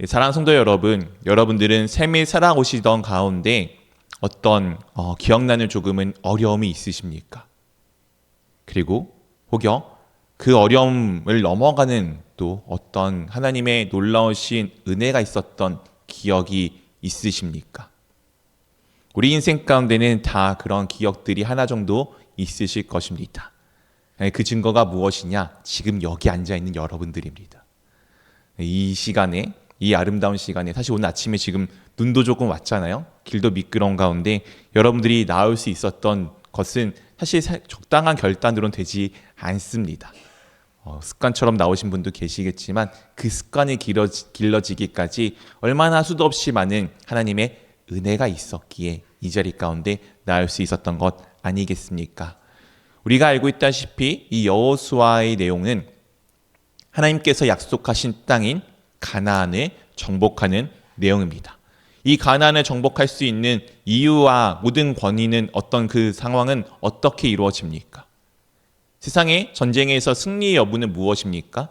사랑하는 성도 여러분, 여러분들은 삶을 살아오시던 가운데 어떤 기억나는 조금은 어려움이 있으십니까? 그리고 혹여 그 어려움을 넘어가는 또 어떤 하나님의 놀라우신 은혜가 있었던 기억이 있으십니까? 우리 인생 가운데는 다 그런 기억들이 하나 정도 있으실 것입니다. 그 증거가 무엇이냐? 지금 여기 앉아있는 여러분들입니다. 이 시간에, 이 아름다운 시간에, 사실 오늘 아침에 지금 눈도 조금 왔잖아요. 길도 미끄러운 가운데 여러분들이 나올 수 있었던 것은 사실 적당한 결단으로는 되지 않습니다. 습관처럼 나오신 분도 계시겠지만 그 습관이 길러지기까지 얼마나 수도 없이 많은 하나님의 은혜가 있었기에 이 자리 가운데 나올 수 있었던 것 아니겠습니까? 우리가 알고 있다시피 이 여호수아의 내용은 하나님께서 약속하신 땅인 가나안을 정복하는 내용입니다. 이 가나안을 정복할 수 있는 이유와 모든 권위는 어떤 그 상황은 어떻게 이루어집니까? 세상의 전쟁에서 승리의 여부는 무엇입니까?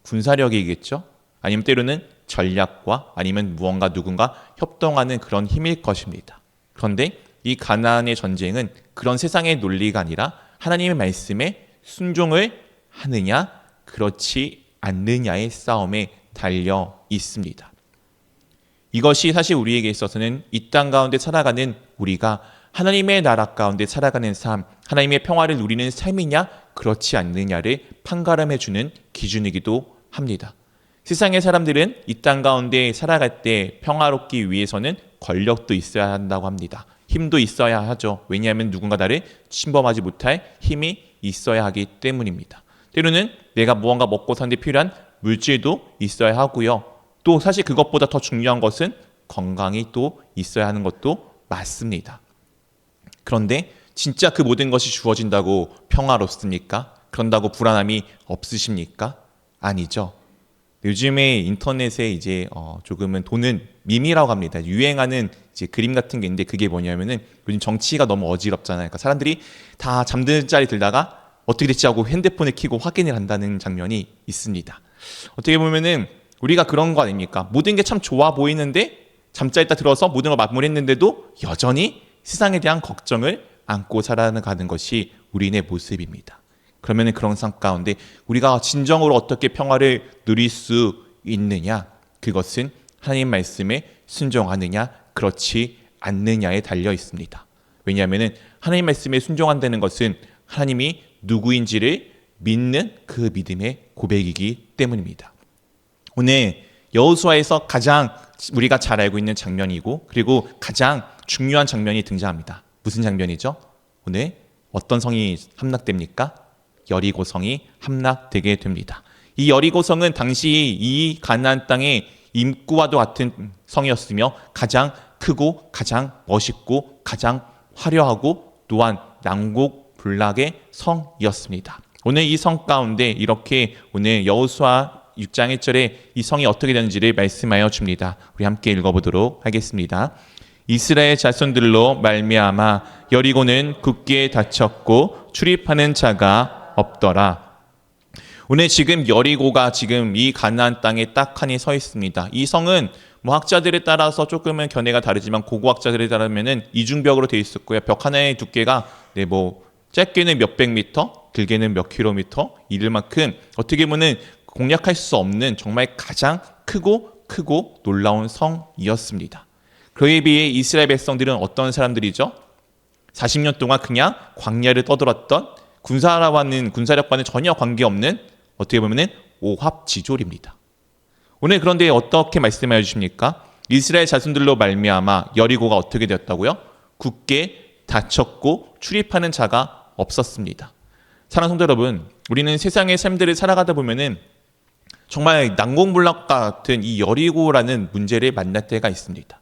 군사력이겠죠? 아니면 때로는 전략과 아니면 무언가 누군가 협동하는 그런 힘일 것입니다. 그런데 이 가나안의 전쟁은 그런 세상의 논리가 아니라 하나님의 말씀에 순종을 하느냐 그렇지 않느냐의 싸움에 달려 있습니다. 이것이 사실 우리에게 있어서는 이 땅 가운데 살아가는 우리가 하나님의 나라 가운데 살아가는 삶, 하나님의 평화를 누리는 삶이냐 그렇지 않느냐를 판가름해주는 기준이기도 합니다. 세상의 사람들은 이 땅 가운데 살아갈 때 평화롭기 위해서는 권력도 있어야 한다고 합니다. 힘도 있어야 하죠. 왜냐하면 누군가 나를 침범하지 못할 힘이 있어야 하기 때문입니다. 때로는 내가 무언가 먹고 사는 데 필요한 물질도 있어야 하고요. 또 사실 그것보다 더 중요한 것은 건강이 또 있어야 하는 것도 맞습니다. 그런데 진짜 그 모든 것이 주어진다고 평화롭습니까? 그런다고 불안함이 없으십니까? 아니죠. 요즘에 인터넷에 이제 조금은 도는 밈이라고 합니다. 유행하는 이제 그림 같은 게 있는데 그게 뭐냐면은 요즘 정치가 너무 어지럽잖아요. 그러니까 사람들이 다 잠드는 자리 들다가 어떻게 됐지 하고 핸드폰을 켜고 확인을 한다는 장면이 있습니다. 어떻게 보면은 우리가 그런 거 아닙니까? 모든 게 참 좋아 보이는데 잠자 있다 들어서 모든 걸 마무리했는데도 여전히 세상에 대한 걱정을 안고 살아가는 것이 우리의 모습입니다. 그러면 그런 상황 가운데 우리가 진정으로 어떻게 평화를 누릴 수 있느냐? 그것은 하나님 말씀에 순종하느냐, 그렇지 않느냐에 달려 있습니다. 왜냐하면 하나님 말씀에 순종한다는 것은 하나님이 누구인지를 믿는 그 믿음의 고백이기 때문입니다. 오늘 여호수아에서 가장 우리가 잘 알고 있는 장면이고 그리고 가장 중요한 장면이 등장합니다. 무슨 장면이죠? 오늘 어떤 성이 함락됩니까? 여리고 성이 함락되게 됩니다. 이 여리고 성은 당시 이 가나안 땅의 입구와도 같은 성이었으며 가장 크고 가장 멋있고 가장 화려하고 또한 난곡불락의 성이었습니다. 오늘 이 성 가운데 이렇게 오늘 여호수아 6장 1절에 이 성이 어떻게 되는지를 말씀하여 줍니다. 우리 함께 읽어보도록 하겠습니다. 이스라엘 자손들로 말미암아 여리고는 굳게 닫혔고 출입하는 자가 없더라. 오늘 지금 여리고가 지금 이 가나안 땅에 딱하니 서 있습니다. 이 성은 학자들에 따라서 조금은 견해가 다르지만 고고학자들에 따르면은 이중벽으로 되어 있었고요. 벽 하나의 두께가 짧게는 몇백 미터, 길게는 몇 킬로미터 이를 만큼 어떻게 보면 공략할 수 없는 정말 가장 크고 놀라운 성이었습니다. 그에 비해 이스라엘 백성들은 어떤 사람들이죠? 40년 동안 그냥 광야를 떠돌았던 군사력과는 전혀 관계없는 어떻게 보면 오합지졸입니다. 오늘 그런데 어떻게 말씀해 주십니까? 이스라엘 자손들로 말미암아 여리고가 어떻게 되었다고요? 굳게 닫혔고 출입하는 자가 없었습니다. 사랑하는 성도 여러분, 우리는 세상의 삶들을 살아가다 보면은 정말 난공불락 같은 이 여리고라는 문제를 만날 때가 있습니다.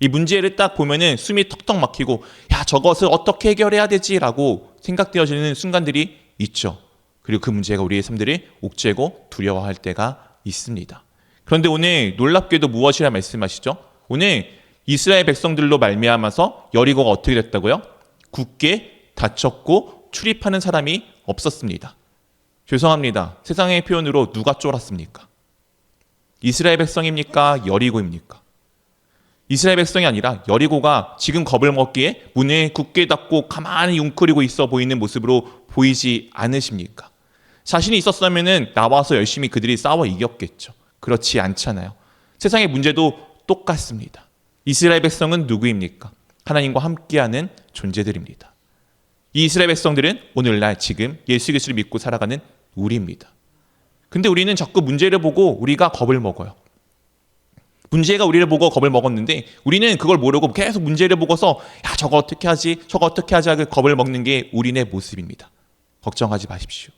이 문제를 딱 보면은 숨이 턱턱 막히고 저것을 어떻게 해결해야 되지라고 생각되어지는 순간들이 있죠. 그리고 그 문제가 우리의 삶들을 옥죄고 두려워할 때가 있습니다. 그런데 오늘 놀랍게도 무엇이라 말씀하시죠? 오늘 이스라엘 백성들로 말미암아서 여리고가 어떻게 됐다고요? 굳게 닫혔고 출입하는 사람이 없었습니다. 죄송합니다. 세상의 표현으로 누가 쫄았습니까? 이스라엘 백성입니까? 여리고입니까? 이스라엘 백성이 아니라 여리고가 지금 겁을 먹기에 문을 굳게 닫고 가만히 웅크리고 있어 보이는 모습으로 보이지 않으십니까? 자신이 있었으면 나와서 열심히 그들이 싸워 이겼겠죠. 그렇지 않잖아요. 세상의 문제도 똑같습니다. 이스라엘 백성은 누구입니까? 하나님과 함께하는 존재들입니다. 이 이스라엘 백성들은 오늘날 지금 예수 그리스도를 믿고 살아가는 우리입니다. 근데 우리는 자꾸 문제를 보고 우리가 겁을 먹어요. 문제가 우리를 보고 겁을 먹었는데 우리는 그걸 모르고 계속 문제를 보고서 야 저거 어떻게 하지? 저거 어떻게 하지? 하고 겁을 먹는 게 우리네 모습입니다. 걱정하지 마십시오.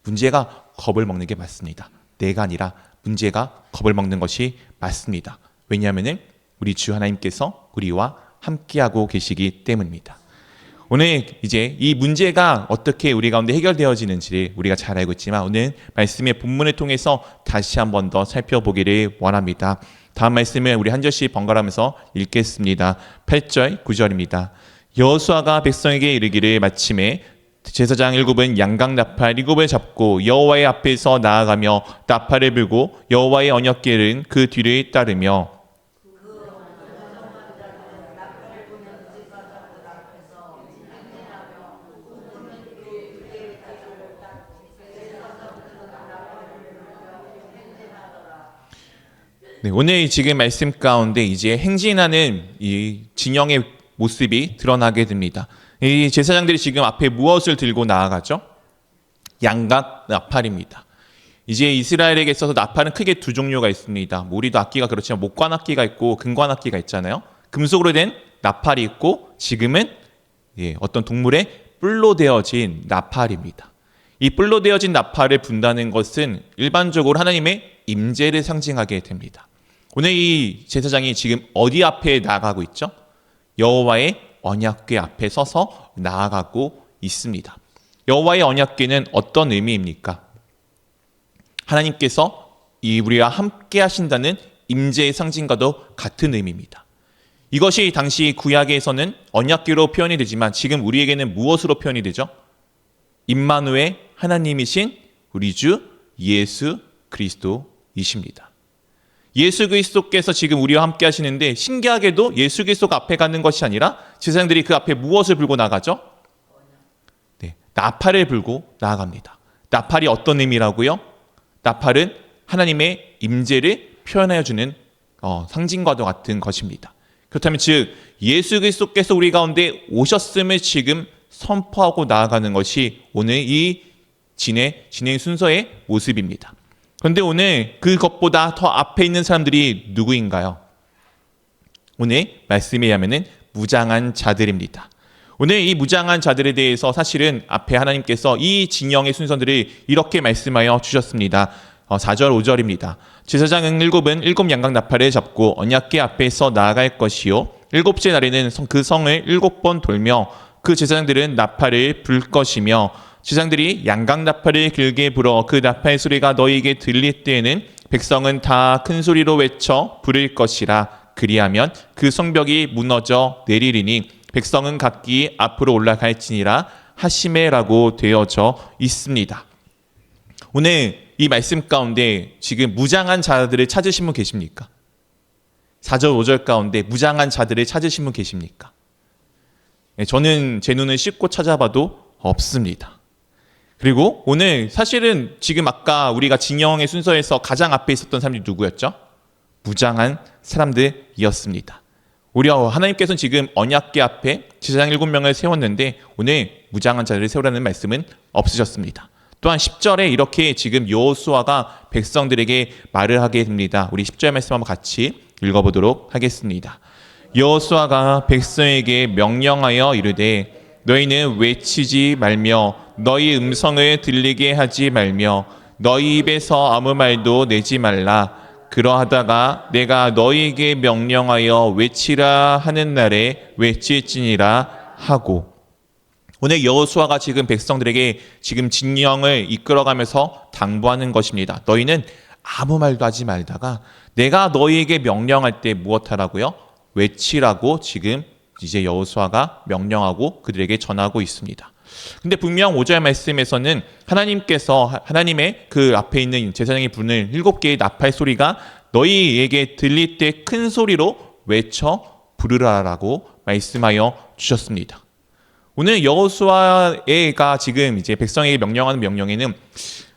문제가 겁을 먹는 게 맞습니다. 내가 아니라 문제가 겁을 먹는 것이 맞습니다. 왜냐하면 우리 주 하나님께서 우리와 함께하고 계시기 때문입니다. 오늘 이제 이 문제가 어떻게 우리 가운데 해결되어지는지를 우리가 잘 알고 있지만 오늘 말씀의 본문을 통해서 다시 한 번 더 살펴보기를 원합니다. 다음 말씀을 우리 한 절씩 번갈아가면서 읽겠습니다. 8절, 9절입니다. 여호수아가 백성에게 이르기를 마침에 제사장 7은 양각 나팔 7을 잡고 여호와의 앞에서 나아가며 나팔을 불고 여호와의 언약궤는 그 뒤를 따르며 네, 오늘 지금 말씀 가운데 이제 행진하는 이 진영의 모습이 드러나게 됩니다. 이 제사장들이 지금 앞에 무엇을 들고 나아가죠? 양각 나팔입니다. 이제 이스라엘에게 있어서 나팔은 크게 두 종류가 있습니다. 우리도 악기가 그렇지만 목관 악기가 있고 금관 악기가 있잖아요. 금속으로 된 나팔이 있고 지금은 어떤 동물의 뿔로 되어진 나팔입니다. 이 뿔로 되어진 나팔을 분다는 것은 일반적으로 하나님의 임재를 상징하게 됩니다. 오늘 이 제사장이 지금 어디 앞에 나아가고 있죠? 여호와의 언약궤 앞에 서서 나아가고 있습니다. 여호와의 언약궤는 어떤 의미입니까? 하나님께서 우리와 함께 하신다는 임재의 상징과도 같은 의미입니다. 이것이 당시 구약에서는 언약궤로 표현이 되지만 지금 우리에게는 무엇으로 표현이 되죠? 임마누엘 하나님이신 우리 주 예수 그리스도이십니다. 예수 그리스도께서 지금 우리와 함께 하시는데 신기하게도 예수 그리스도가 앞에 가는 것이 아니라 제사장들이 그 앞에 무엇을 불고 나가죠? 네, 나팔을 불고 나아갑니다. 나팔이 어떤 의미라고요? 나팔은 하나님의 임재를 표현하여 주는 상징과도 같은 것입니다. 그렇다면 즉 예수 그리스도께서 우리 가운데 오셨음을 지금 선포하고 나아가는 것이 오늘 이 진행 순서의 모습입니다. 그런데 오늘 그것보다 더 앞에 있는 사람들이 누구인가요? 오늘 말씀에 의하면 무장한 자들입니다. 오늘 이 무장한 자들에 대해서 사실은 앞에 하나님께서 이 진영의 순서들을 이렇게 말씀하여 주셨습니다. 4절 5절입니다. 제사장은 7은 7 양각 나팔을 잡고 언약궤 앞에서 나아갈 것이요 7째 날에는 그 성을 7번 돌며 그 제사장들은 나팔을 불 것이며 제사장들이 양각 나팔을 길게 불어 그 나팔 소리가 너희에게 들릴 때에는 백성은 다 큰 소리로 외쳐 부를 것이라. 그리하면 그 성벽이 무너져 내리리니 백성은 각기 앞으로 올라갈지니라 하시메라고 되어져 있습니다. 오늘 이 말씀 가운데 지금 무장한 자들을 찾으신 분 계십니까? 4절 5절 가운데 무장한 자들을 찾으신 분 계십니까? 저는 제 눈을 씻고 찾아봐도 없습니다. 그리고 오늘 사실은 지금 아까 우리가 진영의 순서에서 가장 앞에 있었던 사람들이 누구였죠? 무장한 사람들이었습니다. 우리 하나님께서는 지금 언약궤 앞에 제사장 7명을 세웠는데 오늘 무장한 자들을 세우라는 말씀은 없으셨습니다. 또한 10절에 이렇게 지금 여호수아가 백성들에게 말을 하게 됩니다. 우리 10절 말씀 한번 같이 읽어보도록 하겠습니다. 여호수아가 백성에게 명령하여 이르되 너희는 외치지 말며 너희 음성을 들리게 하지 말며 너희 입에서 아무 말도 내지 말라. 그러하다가 내가 너희에게 명령하여 외치라 하는 날에 외칠지니라 하고. 오늘 여호수아가 지금 백성들에게 지금 진영을 이끌어가면서 당부하는 것입니다. 너희는 아무 말도 하지 말다가 내가 너희에게 명령할 때 무엇하라고요? 외치라고 지금 이제 여호수아가 명령하고 그들에게 전하고 있습니다. 근데 분명 5절 말씀에서는 하나님께서 하나님의 그 앞에 있는 제사장이 부는 7개의 나팔 소리가 너희에게 들릴 때 큰 소리로 외쳐 부르라라고 말씀하여 주셨습니다. 오늘 여호수아가 지금 이제 백성에게 명령하는 명령에는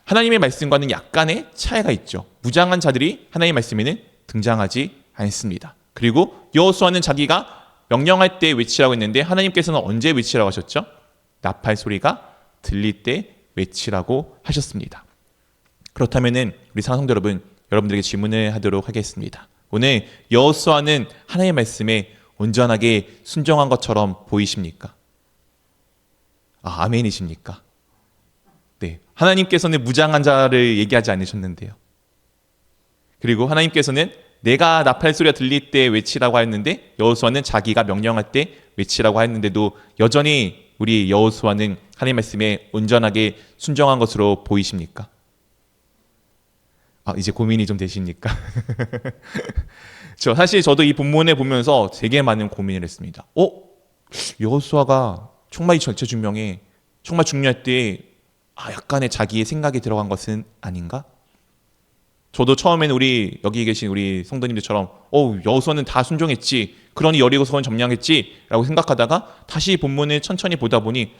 하나님의 말씀과는 약간의 차이가 있죠. 무장한 자들이 하나님의 말씀에는 등장하지 않습니다. 그리고 여호수아는 자기가 명령할 때 외치라고 했는데 하나님께서는 언제 외치라고 하셨죠? 나팔 소리가 들릴 때 외치라고 하셨습니다. 그렇다면은 우리 사랑성도 여러분, 여러분들에게 질문을 하도록 하겠습니다. 오늘 여호수아는 하나님의 말씀에 온전하게 순종한 것처럼 보이십니까? 아멘이십니까? 네, 하나님께서는 무장한 자를 얘기하지 않으셨는데요. 그리고 하나님께서는 내가 나팔 소리가 들릴 때 외치라고 했는데 여호수아는 자기가 명령할 때 외치라고 했는데도 여전히 우리 여호수아는 하나님 말씀에 온전하게 순종한 것으로 보이십니까? 이제 고민이 좀 되십니까? 사실 저도 이 본문을 보면서 되게 많은 고민을 했습니다. 여호수아가 정말 이 전체 증명에 정말 중요할 때 약간의 자기의 생각이 들어간 것은 아닌가? 저도 처음에는 우리 여기 계신 우리 성도님들처럼 여호수아는 다 순종했지, 그러니 여리고성은 점령했지 라고 생각하다가 다시 본문을 천천히 보다 보니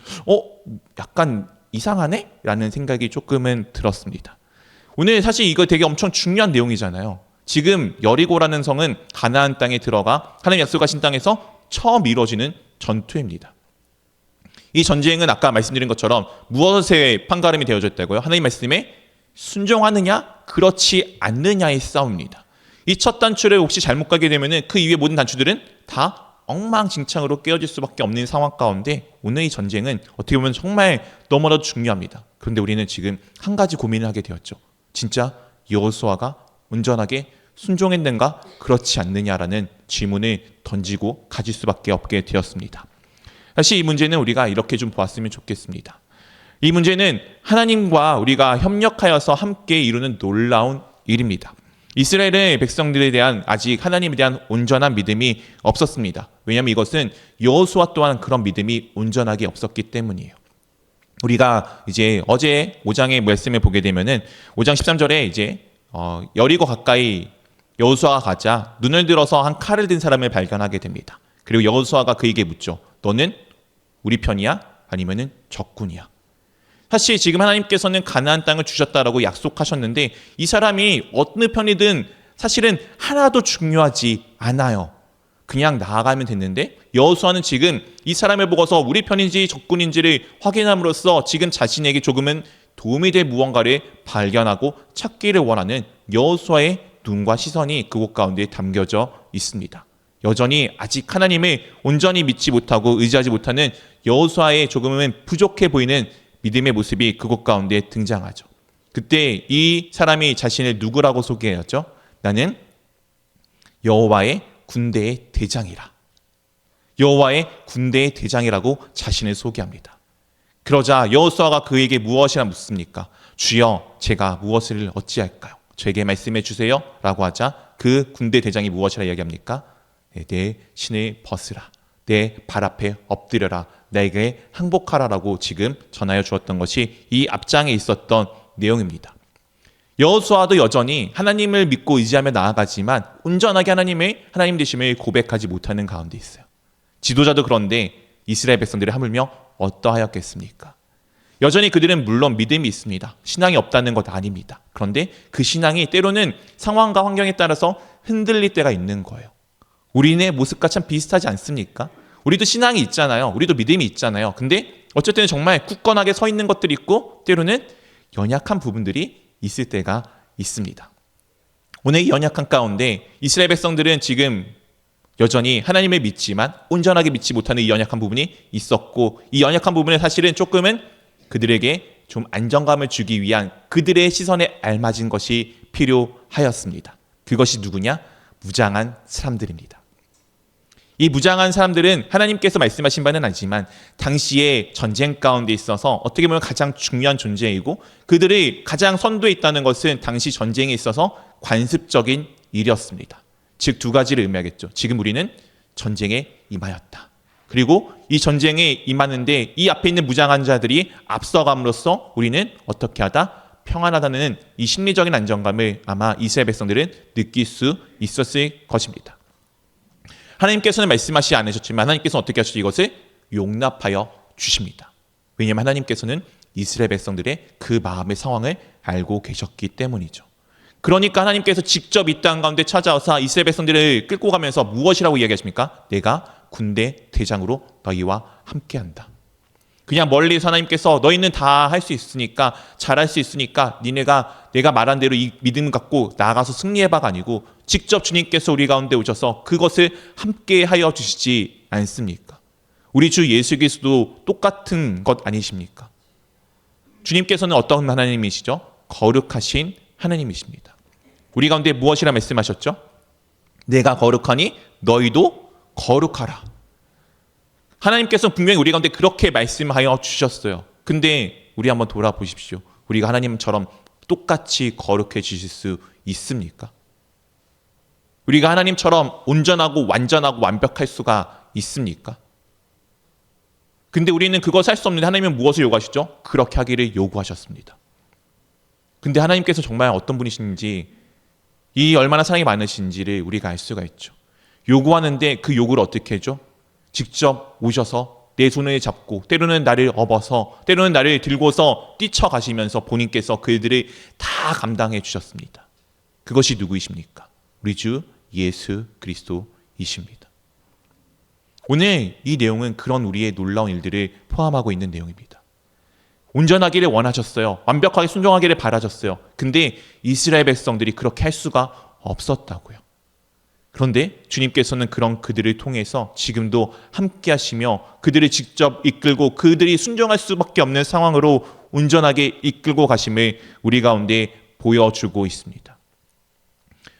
약간 이상하네? 라는 생각이 조금은 들었습니다. 오늘 사실 이거 되게 엄청 중요한 내용이잖아요. 지금 여리고라는 성은 가나안 땅에 들어가 하나님 약속하신 땅에서 처음 이루어지는 전투입니다. 이 전쟁은 아까 말씀드린 것처럼 무엇에 판가름이 되어져 있다고요? 하나님 말씀에 순종하느냐 그렇지 않느냐의 싸움입니다. 이 첫 단추를 혹시 잘못 가게 되면 그 이후의 모든 단추들은 다 엉망진창으로 깨어질 수밖에 없는 상황 가운데 오늘 이 전쟁은 어떻게 보면 정말 너무나도 중요합니다. 그런데 우리는 지금 한 가지 고민을 하게 되었죠. 진짜 여호수아가 온전하게 순종했는가 그렇지 않느냐라는 질문을 던지고 가질 수밖에 없게 되었습니다. 사실 이 문제는 우리가 이렇게 좀 보았으면 좋겠습니다. 이 문제는 하나님과 우리가 협력하여서 함께 이루는 놀라운 일입니다. 이스라엘의 백성들에 대한 아직 하나님에 대한 온전한 믿음이 없었습니다. 왜냐하면 이것은 여호수아 또한 그런 믿음이 온전하게 없었기 때문이에요. 우리가 이제 어제 5장의 말씀을 보게 되면은 5장 13절에 이제 여리고 가까이 여호수아가 가자 눈을 들어서 한 칼을 든 사람을 발견하게 됩니다. 그리고 여호수아가 그에게 묻죠. 너는 우리 편이야? 아니면은 적군이야? 사실 지금 하나님께서는 가나안 땅을 주셨다라고 약속하셨는데 이 사람이 어느 편이든 사실은 하나도 중요하지 않아요. 그냥 나아가면 됐는데 여호수아는 지금 이 사람을 보고서 우리 편인지 적군인지를 확인함으로써 지금 자신에게 조금은 도움이 될 무언가를 발견하고 찾기를 원하는 여호수아의 눈과 시선이 그곳 가운데 담겨져 있습니다. 여전히 아직 하나님을 온전히 믿지 못하고 의지하지 못하는 여호수아의 조금은 부족해 보이는 믿음의 모습이 그곳 가운데 등장하죠. 그때 이 사람이 자신을 누구라고 소개하였죠? 나는 여호와의 군대의 대장이라. 여호와의 군대의 대장이라고 자신을 소개합니다. 그러자 여호수아가 그에게 무엇이라 묻습니까? 주여, 제가 무엇을 어찌할까요? 저에게 말씀해 주세요 라고 하자 그 군대 대장이 무엇이라 이야기합니까? 내 신을 벗으라. 내 발 앞에 엎드려라. 나에게 항복하라라고 지금 전하여 주었던 것이 이 앞장에 있었던 내용입니다. 여호수아도 여전히 하나님을 믿고 의지하며 나아가지만 온전하게 하나님 되심을 고백하지 못하는 가운데 있어요. 지도자도 그런데 이스라엘 백성들이 하물며 어떠하였겠습니까? 여전히 그들은 물론 믿음이 있습니다. 신앙이 없다는 것 아닙니다. 그런데 그 신앙이 때로는 상황과 환경에 따라서 흔들릴 때가 있는 거예요. 우리의 모습과 참 비슷하지 않습니까? 우리도 신앙이 있잖아요. 우리도 믿음이 있잖아요. 근데 어쨌든 정말 굳건하게 서 있는 것들이 있고 때로는 연약한 부분들이 있을 때가 있습니다. 오늘 이 연약한 가운데 이스라엘 백성들은 지금 여전히 하나님을 믿지만 온전하게 믿지 못하는 이 연약한 부분이 있었고 이 연약한 부분은 사실은 조금은 그들에게 좀 안정감을 주기 위한 그들의 시선에 알맞은 것이 필요하였습니다. 그것이 누구냐? 무장한 사람들입니다. 이 무장한 사람들은 하나님께서 말씀하신 바는 아니지만 당시의 전쟁 가운데 있어서 어떻게 보면 가장 중요한 존재이고 그들이 가장 선두에 있다는 것은 당시 전쟁에 있어서 관습적인 일이었습니다. 즉 두 가지를 의미하겠죠. 지금 우리는 전쟁에 임하였다. 그리고 이 전쟁에 임하는데 이 앞에 있는 무장한 자들이 앞서감으로써 우리는 어떻게 하다? 평안하다는 이 심리적인 안정감을 아마 이스라엘 백성들은 느낄 수 있었을 것입니다. 하나님께서는 말씀하시지 않으셨지만 하나님께서는 어떻게 하시죠? 이것을 용납하여 주십니다. 왜냐하면 하나님께서는 이스라엘 백성들의 그 마음의 상황을 알고 계셨기 때문이죠. 그러니까 하나님께서 직접 이 땅 가운데 찾아와서 이스라엘 백성들을 끌고 가면서 무엇이라고 이야기하십니까? 내가 군대 대장으로 너희와 함께한다. 그냥 멀리서 하나님께서 너희는 다 할 수 있으니까 잘할 수 있으니까 니네가 내가 말한 대로 이 믿음 갖고 나가서 승리해봐가 아니고 직접 주님께서 우리 가운데 오셔서 그것을 함께하여 주시지 않습니까? 우리 주 예수 그리스도 똑같은 것 아니십니까? 주님께서는 어떤 하나님이시죠? 거룩하신 하나님이십니다. 우리 가운데 무엇이라 말씀하셨죠? 내가 거룩하니 너희도 거룩하라. 하나님께서 분명히 우리 가운데 그렇게 말씀하여 주셨어요. 근데 우리 한번 돌아보십시오. 우리가 하나님처럼 똑같이 거룩해 주실 수 있습니까? 우리가 하나님처럼 온전하고 완전하고 완벽할 수가 있습니까? 근데 우리는 그것을 할 수 없는데 하나님은 무엇을 요구하시죠? 그렇게 하기를 요구하셨습니다. 근데 하나님께서 정말 어떤 분이신지 이 얼마나 사랑이 많으신지를 우리가 알 수가 있죠. 요구하는데 그 요구를 어떻게 해줘? 직접 오셔서 내 손을 잡고 때로는 나를 업어서 때로는 나를 들고서 뛰쳐가시면서 본인께서 그들을 다 감당해 주셨습니다. 그것이 누구이십니까? 우리 주 예수 그리스도이십니다. 오늘 이 내용은 그런 우리의 놀라운 일들을 포함하고 있는 내용입니다. 온전하기를 원하셨어요. 완벽하게 순종하기를 바라셨어요. 근데 이스라엘 백성들이 그렇게 할 수가 없었다고요. 그런데 주님께서는 그런 그들을 통해서 지금도 함께 하시며 그들을 직접 이끌고 그들이 순종할 수밖에 없는 상황으로 온전하게 이끌고 가심을 우리 가운데 보여주고 있습니다.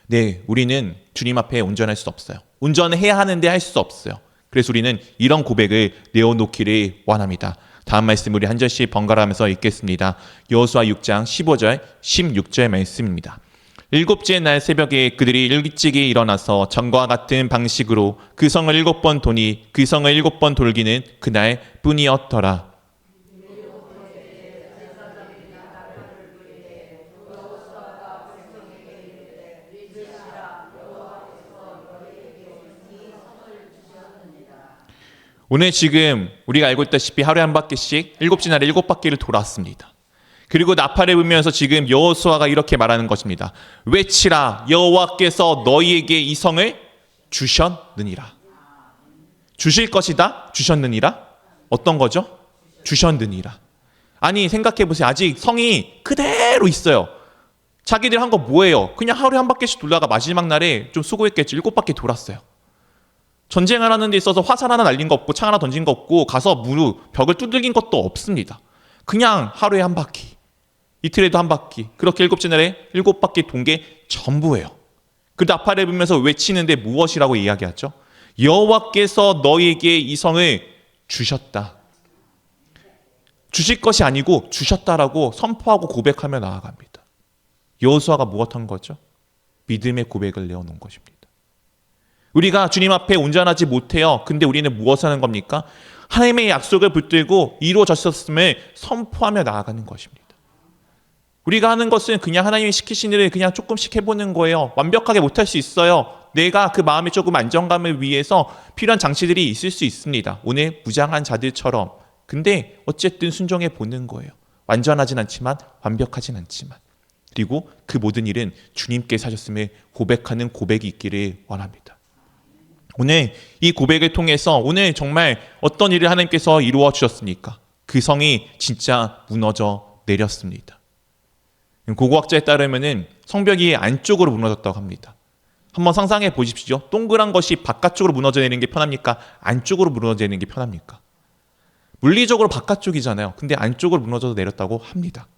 네, 우리는 주님 앞에 온전할 수 없어요. 온전해야 하는데 할 수 없어요. 그래서 우리는 이런 고백을 내어놓기를 원합니다. 다음 말씀 우리 한 절씩 번갈아 하면서 읽겠습니다. 여호수아 6장 15절 16절 말씀입니다. 일곱째 날 새벽에 그들이 일찍이 일어나서 전과 같은 방식으로 그 성을 7번 도니 그 성을 7번 돌기는 그날 뿐이었더라. 오늘 지금 우리가 알고 있다시피 하루에 한 바퀴씩 7지날에 7바퀴를 돌았습니다. 그리고 나팔을 불면서 지금 여호수아가 이렇게 말하는 것입니다. 외치라 여호와께서 너희에게 이 성을 주셨느니라. 주실 것이다? 주셨느니라? 어떤 거죠? 주셨느니라. 아니 생각해보세요. 아직 성이 그대로 있어요. 자기들 한 거 뭐예요? 그냥 하루에 한 바퀴씩 돌다가 마지막 날에 좀 수고했겠죠. 7바퀴 돌았어요. 전쟁을 하는 데 있어서 화살 하나 날린 거 없고 창 하나 던진 거 없고 가서 벽을 두들긴 것도 없습니다. 그냥 하루에 한 바퀴, 이틀에도 한 바퀴, 그렇게 7째 날에 7바퀴 돈 게 전부예요. 그 나팔을 불면서 외치는데 무엇이라고 이야기하죠? 여호와께서 너희에게 이 성을 주셨다. 주실 것이 아니고 주셨다라고 선포하고 고백하며 나아갑니다. 여호수아가 무엇한 거죠? 믿음의 고백을 내어놓은 것입니다. 우리가 주님 앞에 온전하지 못해요. 근데 우리는 무엇을 하는 겁니까? 하나님의 약속을 붙들고 이루어졌음을 선포하며 나아가는 것입니다. 우리가 하는 것은 그냥 하나님이 시키신 일을 그냥 조금씩 해보는 거예요. 완벽하게 못할 수 있어요. 내가 그 마음에 조금 안정감을 위해서 필요한 장치들이 있을 수 있습니다. 오늘 무장한 자들처럼. 근데 어쨌든 순종해 보는 거예요. 완전하진 않지만 완벽하진 않지만. 그리고 그 모든 일은 주님께서 하셨음을 고백하는 고백이 있기를 원합니다. 오늘 이 고백을 통해서 오늘 정말 어떤 일을 하나님께서 이루어 주셨습니까? 그 성이 진짜 무너져 내렸습니다. 고고학자에 따르면은 성벽이 안쪽으로 무너졌다고 합니다. 한번 상상해 보십시오. 동그란 것이 바깥쪽으로 무너져 내리는 게 편합니까? 안쪽으로 무너져 내리는 게 편합니까? 물리적으로 바깥쪽이잖아요. 근데 안쪽으로 무너져 내렸다고 합니다.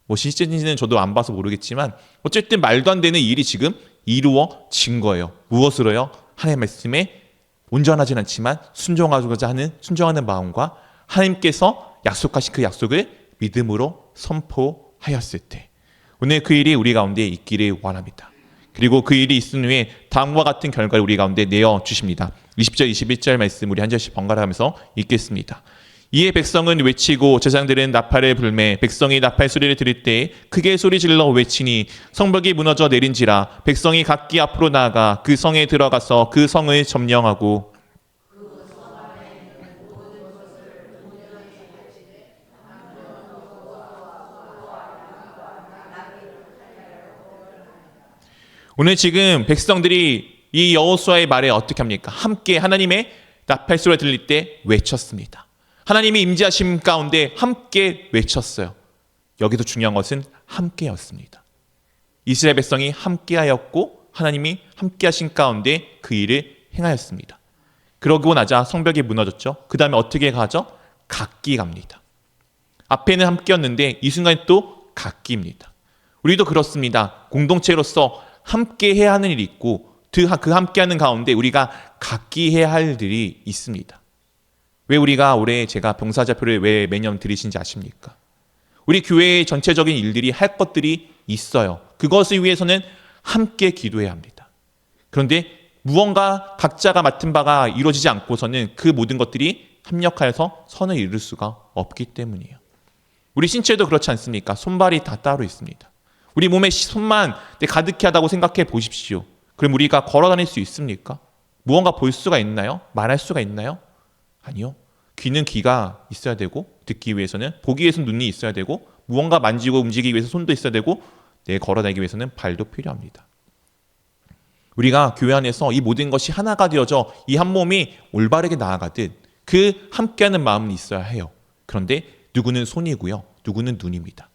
뭐 실제인지는 저도 안 봐서 모르겠지만 어쨌든 말도 안 되는 일이 지금 이루어진 거예요. 무엇으로요? 하나님의 말씀에 온전하진 않지만 순종하고자 하는 순종하는 마음과 하나님께서 약속하신 그 약속을 믿음으로 선포하였을 때 오늘 그 일이 우리 가운데 있기를 원합니다. 그리고 그 일이 있은 후에 다음과 같은 결과를 우리 가운데 내어주십니다. 20절 21절 말씀 우리 한 절씩 번갈아 가면서 읽겠습니다. 이에 백성은 외치고 제사장들은 나팔을 불매 백성이 나팔 소리를 들을 때 크게 소리 질러 외치니 성벽이 무너져 내린지라 백성이 각기 앞으로 나아가 그 성에 들어가서 그 성을 점령하고 오늘 지금 백성들이 이 여호수아의 말에 어떻게 합니까? 함께 하나님의 나팔 소리가 들릴 때 외쳤습니다. 하나님이 임재하심 가운데 함께 외쳤어요. 여기서 중요한 것은 함께였습니다. 이스라엘 백성이 함께하였고 하나님이 함께하신 가운데 그 일을 행하였습니다. 그러고 나자 성벽이 무너졌죠. 그 다음에 어떻게 가죠? 각기 갑니다. 앞에는 함께였는데 이 순간 또 각기입니다. 우리도 그렇습니다. 공동체로서 함께 해야 하는 일이 있고 그 함께하는 가운데 우리가 각기 해야 할 일이 있습니다. 왜 우리가 올해 제가 병사자표를 왜 매년 드리신지 아십니까? 우리 교회의 전체적인 일들이 할 것들이 있어요. 그것을 위해서는 함께 기도해야 합니다. 그런데 무언가 각자가 맡은 바가 이루어지지 않고서는 그 모든 것들이 협력하여서 선을 이룰 수가 없기 때문이에요. 우리 신체도 그렇지 않습니까? 손발이 다 따로 있습니다. 우리 몸에 손만 가득히 하다고 생각해 보십시오. 그럼 우리가 걸어 다닐 수 있습니까? 무언가 볼 수가 있나요? 말할 수가 있나요? 아니요. 귀는 귀가 있어야 되고 듣기 위해서는 보기 위해서는 눈이 있어야 되고 무언가 만지고 움직이기 위해서 손도 있어야 되고 걸어 다니기 위해서는 발도 필요합니다. 우리가 교회 안에서 이 모든 것이 하나가 되어져 이 한 몸이 올바르게 나아가듯 그 함께하는 마음은 있어야 해요. 그런데 누구는 손이고요. 누구는 눈입니다.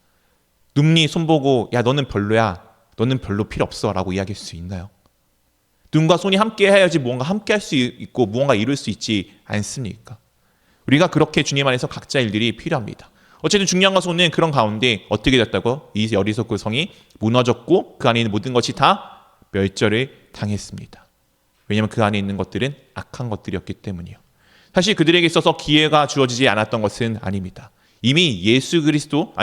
눈이 손 보고 야 너는 별로야. 너는 별로 필요 없어 라고 이야기할 수 있나요? 눈과 손이 함께 해야지 무언가 함께 할 수 있고 무언가 이룰 수 있지 않습니까? 우리가 그렇게 주님 안에서 각자 일들이 필요합니다. 어쨌든 중요한 것은 그런 가운데 어떻게 됐다고? 이 여리고 그 성이 무너졌고 그 안에 있는 모든 것이 다 멸절을 당했습니다. 왜냐하면 그 안에 있는 것들은 악한 것들이었기 때문이요. 사실 그들에게 있어서 기회가 주어지지 않았던 것은 아닙니다. 이미 예수 그리스도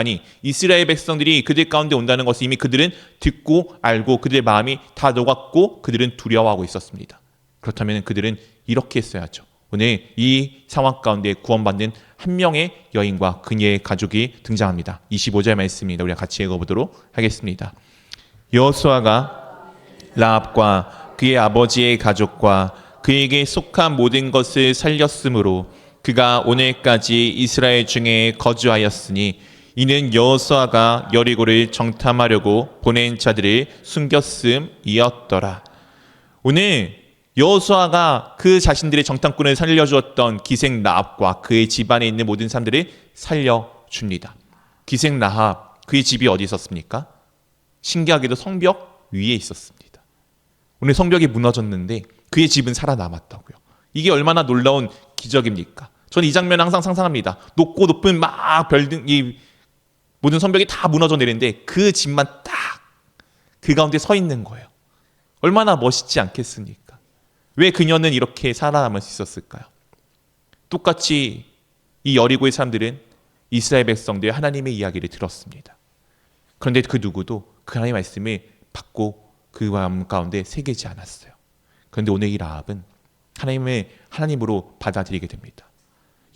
이스라엘 백성들이 그들 가운데 온다는 것을 이미 그들은 듣고 알고 그들의 마음이 다 녹았고 그들은 두려워하고 있었습니다. 그렇다면 그들은 이렇게 했어야죠. 오늘 이 상황 가운데 구원받는 한 명의 여인과 그녀의 가족이 등장합니다. 25절 말씀입니다. 우리가 같이 읽어보도록 하겠습니다. 여호수아가 라합과 그의 아버지의 가족과 그에게 속한 모든 것을 살렸으므로 그가 오늘까지 이스라엘 중에 거주하였으니 이는 여호수아가 여리고를 정탐하려고 보낸 자들을 숨겼음이었더라. 오늘 여호수아가 그 자신들의 정탐꾼을 살려주었던 기생 라합과 그의 집안에 있는 모든 사람들을 살려줍니다. 기생 라합, 그의 집이 어디 있었습니까? 신기하게도 성벽 위에 있었습니다. 오늘 성벽이 무너졌는데 그의 집은 살아남았다고요. 이게 얼마나 놀라운 기적입니까? 저는 이 장면을 항상 상상합니다. 높고 높은 막 별등, 이 모든 성벽이 다 무너져 내리는데 그 집만 딱 그 가운데 서 있는 거예요. 얼마나 멋있지 않겠습니까? 왜 그녀는 이렇게 살아남을 수 있었을까요? 똑같이 이 여리고의 사람들은 이스라엘 백성들의 하나님의 이야기를 들었습니다. 그런데 그 누구도 그 하나님의 말씀을 받고 그 마음 가운데 새기지 않았어요. 그런데 오늘 이 라합은 하나님을 하나님으로 받아들이게 됩니다.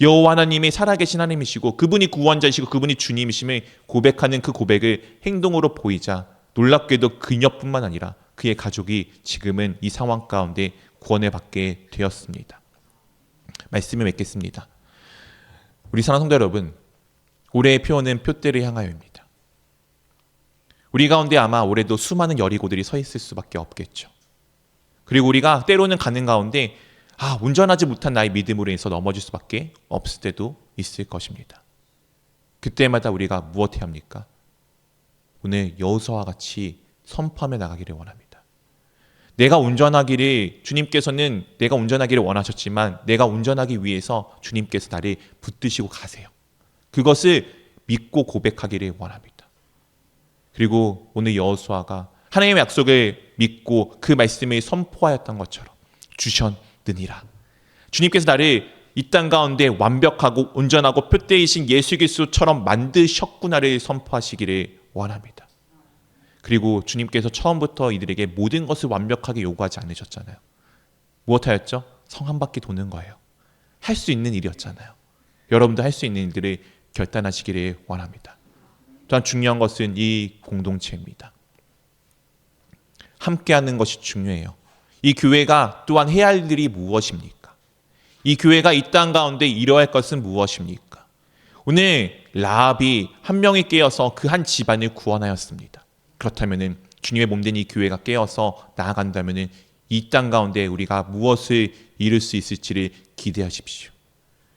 여호와 하나님이 살아계신 하나님이시고 그분이 구원자이시고 그분이 주님이심을 고백하는 그 고백을 행동으로 보이자 놀랍게도 그녀뿐만 아니라 그의 가족이 지금은 이 상황 가운데 구원을 받게 되었습니다. 말씀을 맺겠습니다. 우리 사랑하는 성도 여러분, 올해의 표어는 표대를 향하여입니다. 우리 가운데 아마 올해도 수많은 여리고들이 서 있을 수밖에 없겠죠. 그리고 우리가 때로는 가는 가운데 운전하지 못한 나의 믿음으로 인해서 넘어질 수밖에 없을 때도 있을 것입니다. 그때마다 우리가 무엇 해야 합니까? 오늘 여호수아와 같이 선포하며 나가기를 원합니다. 내가 운전하기를 주님께서는 내가 운전하기를 원하셨지만 내가 운전하기 위해서 주님께서 나를 붙드시고 가세요. 그것을 믿고 고백하기를 원합니다. 그리고 오늘 여호수아가 하나님의 약속을 믿고 그 말씀을 선포하였던 것처럼 주셨느니라. 주님께서 나를 이 땅 가운데 완벽하고 온전하고 표대이신 예수 그리스도처럼 만드셨구나를 선포하시기를 원합니다. 그리고 주님께서 처음부터 이들에게 모든 것을 완벽하게 요구하지 않으셨잖아요. 무엇하였죠? 성 한 바퀴 도는 거예요. 할 수 있는 일이었잖아요. 여러분도 할 수 있는 일들을 결단하시기를 원합니다. 또한 중요한 것은 이 공동체입니다. 함께하는 것이 중요해요. 이 교회가 또한 해야 할 일이 무엇입니까? 이 교회가 이 땅 가운데 이뤄야 할 것은 무엇입니까? 오늘 라합이 한 명이 깨어서 그 한 집안을 구원하였습니다. 그렇다면 주님의 몸된 이 교회가 깨어서 나아간다면 이 땅 가운데 우리가 무엇을 이룰 수 있을지를 기대하십시오.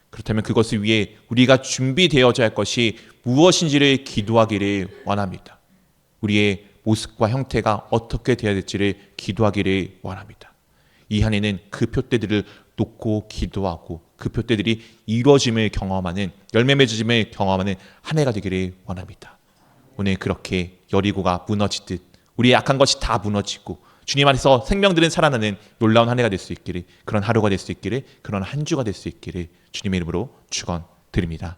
그렇다면 그것을 위해 우리가 준비되어져야 할 것이 무엇인지를 기도하기를 원합니다. 우리의 모습과 형태가 어떻게 되어야 될지를 기도하기를 원합니다. 이 한 해는 그 표대들을 놓고 기도하고 그 표대들이 이루어짐을 경험하는, 열매 맺어짐을 경험하는 한 해가 되기를 원합니다. 오늘 그렇게 여리고가 무너지듯 우리의 약한 것이 다 무너지고 주님 안에서 생명들은 살아나는 놀라운 한 해가 될 수 있기를, 그런 하루가 될 수 있기를, 그런 한 주가 될 수 있기를 주님의 이름으로 축원드립니다.